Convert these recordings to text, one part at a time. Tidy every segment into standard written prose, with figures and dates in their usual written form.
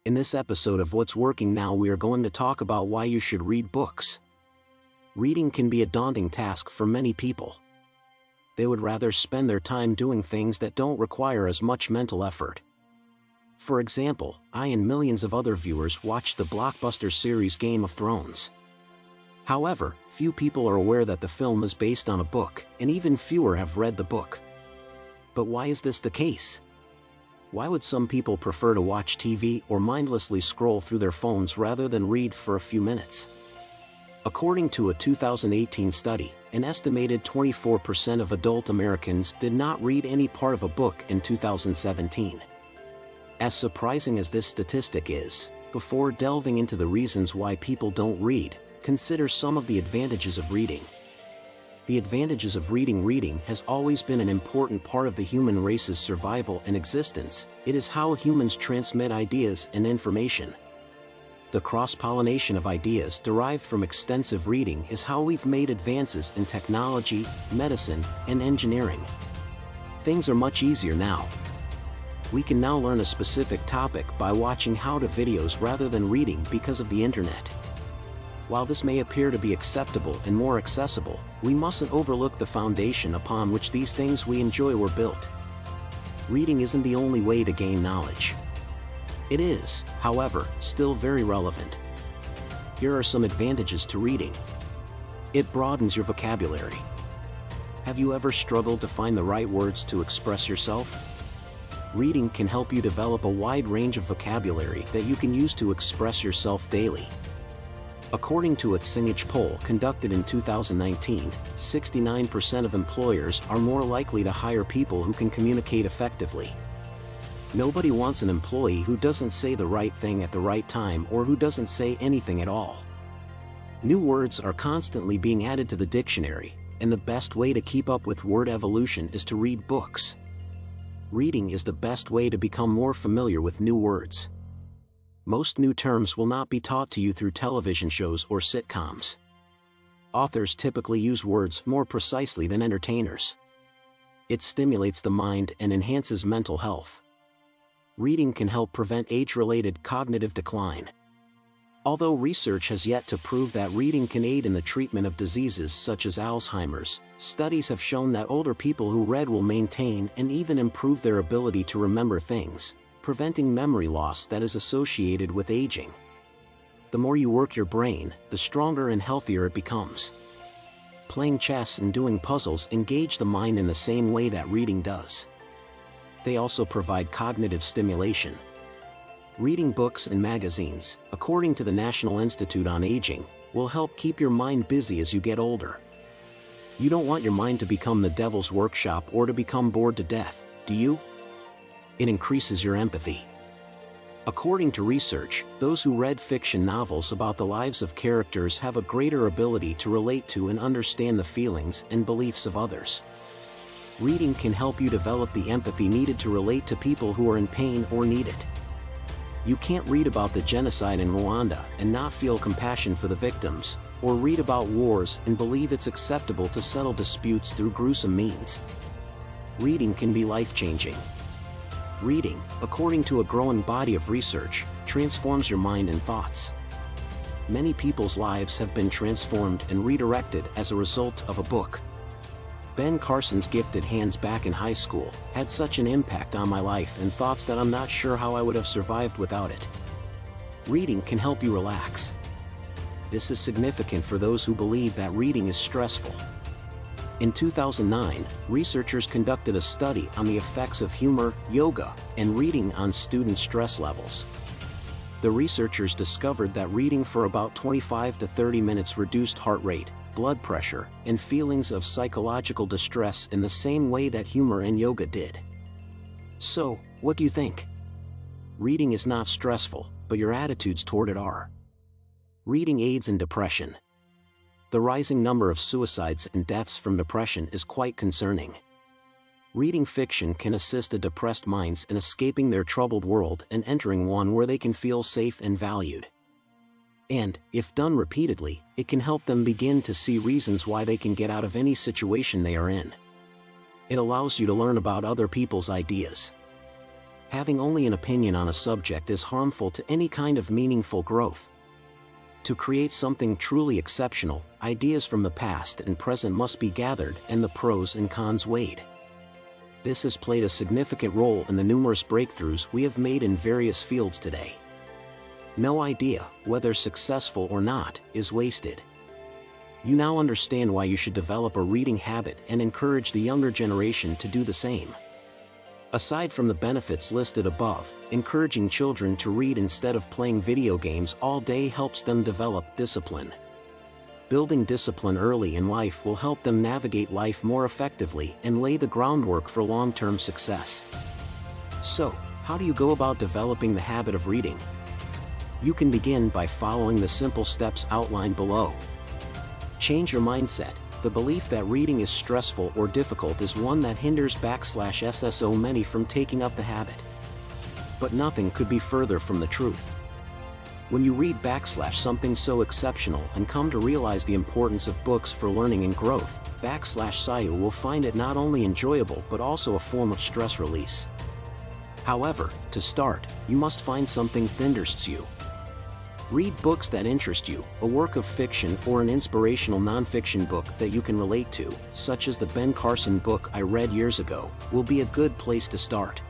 In this episode of What's Working Now, we are going to talk about why you should read books. Reading can be a daunting task for many people. They would rather spend their time doing things that don't require as much mental effort. For example, I and millions of other viewers watched the blockbuster series Game of Thrones. However, few people are aware that the film is based on a book, and even fewer have read the book. But why is this the case? Why would some people prefer to watch TV or mindlessly scroll through their phones rather than read for a few minutes? According to a 2018 study, an estimated 24% of adult Americans did not read any part of a book in 2017. As surprising as this statistic is, before delving into the reasons why people don't read, consider some of the advantages of reading. The advantages of reading has always been an important part of the human race's survival and existence. It is how humans transmit ideas and information. The cross-pollination of ideas derived from extensive reading is how we've made advances in technology, medicine, and engineering. Things are much easier now. We can now learn a specific topic by watching how-to videos rather than reading because of the internet. While this may appear to be acceptable and more accessible, we mustn't overlook the foundation upon which these things we enjoy were built. Reading isn't the only way to gain knowledge. It is, however, still very relevant. Here are some advantages to reading. It broadens your vocabulary. Have you ever struggled to find the right words to express yourself? Reading can help you develop a wide range of vocabulary that you can use to express yourself daily. According to a Tsingage poll conducted in 2019, 69% of employers are more likely to hire people who can communicate effectively. Nobody wants an employee who doesn't say the right thing at the right time or who doesn't say anything at all. New words are constantly being added to the dictionary, and the best way to keep up with word evolution is to read books. Reading is the best way to become more familiar with new words. Most new terms will not be taught to you through television shows or sitcoms. Authors typically use words more precisely than entertainers. It stimulates the mind and enhances mental health. Reading can help prevent age-related cognitive decline. Although research has yet to prove that reading can aid in the treatment of diseases such as Alzheimer's, studies have shown that older people who read will maintain and even improve their ability to remember things, preventing memory loss that is associated with aging. The more you work your brain, the stronger and healthier it becomes. Playing chess and doing puzzles engage the mind in the same way that reading does. They also provide cognitive stimulation. Reading books and magazines, according to the National Institute on Aging, will help keep your mind busy as you get older. You don't want your mind to become the devil's workshop or to become bored to death, do you? It increases your empathy. According to research, those who read fiction novels about the lives of characters have a greater ability to relate to and understand the feelings and beliefs of others. Reading can help you develop the empathy needed to relate to people who are in pain or need it. You can't read about the genocide in Rwanda and not feel compassion for the victims, or read about wars and believe it's acceptable to settle disputes through gruesome means. Reading can be life-changing. Reading, according to a growing body of research, transforms your mind and thoughts. Many people's lives have been transformed and redirected as a result of a book. Ben Carson's gifted hands back in high school had such an impact on my life and thoughts that I'm not sure how I would have survived without it. Reading can help you relax. This is significant for those who believe that reading is stressful. In 2009, researchers conducted a study on the effects of humor, yoga, and reading on student stress levels. The researchers discovered that reading for about 25 to 30 minutes reduced heart rate, blood pressure, and feelings of psychological distress in the same way that humor and yoga did. So, what do you think? Reading is not stressful, but your attitudes toward it are. Reading aids in depression. The rising number of suicides and deaths from depression is quite concerning. Reading fiction can assist a depressed minds in escaping their troubled world and entering one where they can feel safe and valued. And, if done repeatedly, it can help them begin to see reasons why they can get out of any situation they are in. It allows you to learn about other people's ideas. Having only an opinion on a subject is harmful to any kind of meaningful growth. To create something truly exceptional, ideas from the past and present must be gathered and the pros and cons weighed. This has played a significant role in the numerous breakthroughs we have made in various fields today. No idea, whether successful or not, is wasted. You now understand why you should develop a reading habit and encourage the younger generation to do the same. Aside from the benefits listed above, encouraging children to read instead of playing video games all day helps them develop discipline. Building discipline early in life will help them navigate life more effectively and lay the groundwork for long-term success. So, how do you go about developing the habit of reading? You can begin by following the simple steps outlined below. Change your mindset. The belief that reading is stressful or difficult is one that hinders /so many from taking up the habit. But nothing could be further from the truth. When you read something so exceptional and come to realize the importance of books for learning and growth, you will find it not only enjoyable but also a form of stress release. However, to start, you must find something that interests you. Read books that interest you. A work of fiction or an inspirational nonfiction book that you can relate to, such as the Ben Carson book I read years ago, will be a good place to start.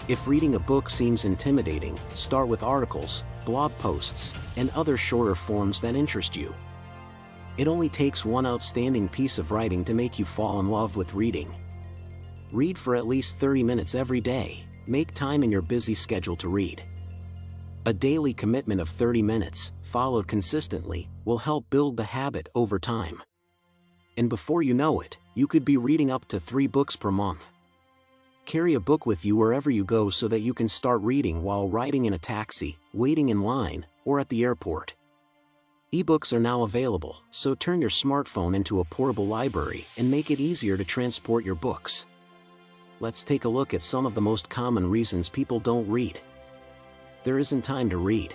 If reading a book seems intimidating, start with articles, blog posts, and other shorter forms that interest you. It only takes one outstanding piece of writing to make you fall in love with reading. Read for at least 30 minutes every day. Make time in your busy schedule to read. A daily commitment of 30 minutes, followed consistently, will help build the habit over time. And before you know it, you could be reading up to 3 books per month. Carry a book with you wherever you go so that you can start reading while riding in a taxi, waiting in line, or at the airport. Ebooks are now available, so turn your smartphone into a portable library and make it easier to transport your books. Let's take a look at some of the most common reasons people don't read. There isn't time to read.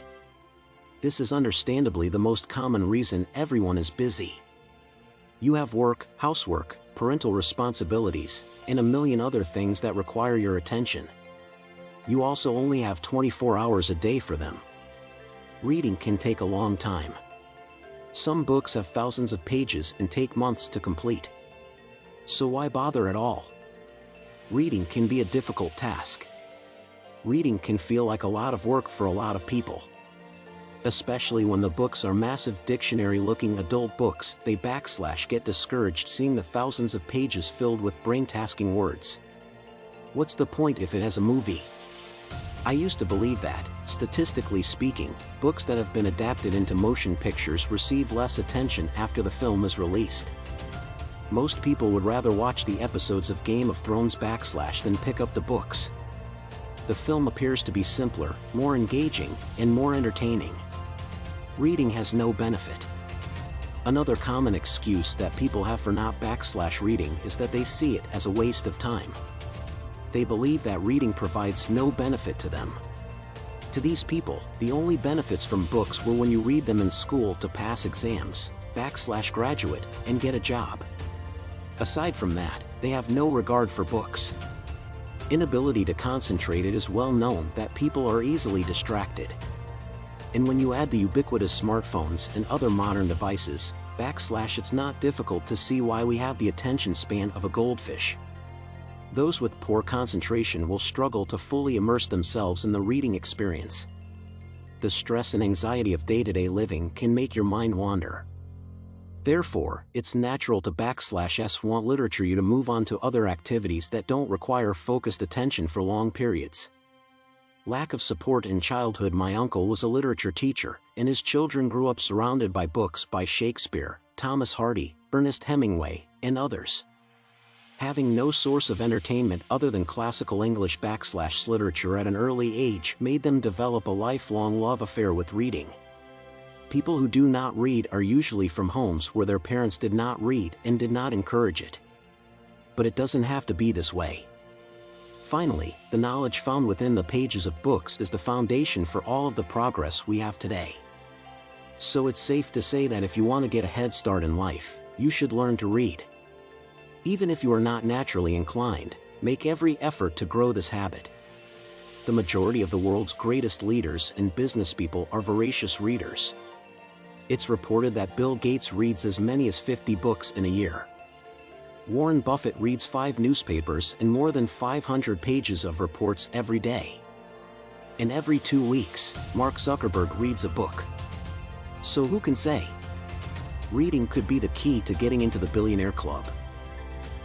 This is understandably the most common reason. Everyone is busy. You have work, housework, parental responsibilities, and a million other things that require your attention. You also only have 24 hours a day for them. Reading can take a long time. Some books have thousands of pages and take months to complete. So why bother at all? Reading can be a difficult task. Reading can feel like a lot of work for a lot of people. Especially when the books are massive dictionary-looking adult books, they get discouraged seeing the thousands of pages filled with brain-tasking words. What's the point if it has a movie? I used to believe that, statistically speaking, books that have been adapted into motion pictures receive less attention after the film is released. Most people would rather watch the episodes of Game of Thrones than pick up the books. The film appears to be simpler, more engaging, and more entertaining. Reading has no benefit. Another common excuse that people have for not reading is that they see it as a waste of time. They believe that reading provides no benefit to them. To these people, the only benefits from books were when you read them in school to pass exams, graduate, and get a job. Aside from that, they have no regard for books. Inability to concentrate. It is well known that people are easily distracted. And when you add the ubiquitous smartphones and other modern devices, it's not difficult to see why we have the attention span of a goldfish. Those with poor concentration will struggle to fully immerse themselves in the reading experience. The stress and anxiety of day-to-day living can make your mind wander. Therefore, it's natural to want literature you to move on to other activities that don't require focused attention for long periods. Lack of support in childhood. My uncle was a literature teacher, and his children grew up surrounded by books by Shakespeare, Thomas Hardy, Ernest Hemingway, and others. Having no source of entertainment other than classical English literature at an early age made them develop a lifelong love affair with reading. People who do not read are usually from homes where their parents did not read and did not encourage it. But it doesn't have to be this way. Finally, the knowledge found within the pages of books is the foundation for all of the progress we have today. So it's safe to say that if you want to get a head start in life, you should learn to read. Even if you are not naturally inclined, make every effort to grow this habit. The majority of the world's greatest leaders and business people are voracious readers. It's reported that Bill Gates reads as many as 50 books in a year. Warren Buffett reads 5 newspapers and more than 500 pages of reports every day. And every 2 weeks, Mark Zuckerberg reads a book. So who can say? Reading could be the key to getting into the billionaire club.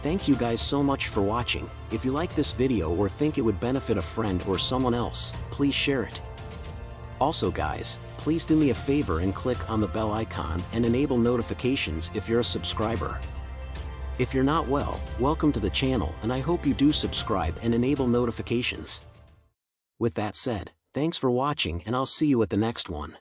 Thank you guys so much for watching. If you like this video or think it would benefit a friend or someone else, please share it. Also guys, please do me a favor and click on the bell icon and enable notifications if you're a subscriber. If you're not, well, welcome to the channel, and I hope you do subscribe and enable notifications. With that said, thanks for watching, and I'll see you at the next one.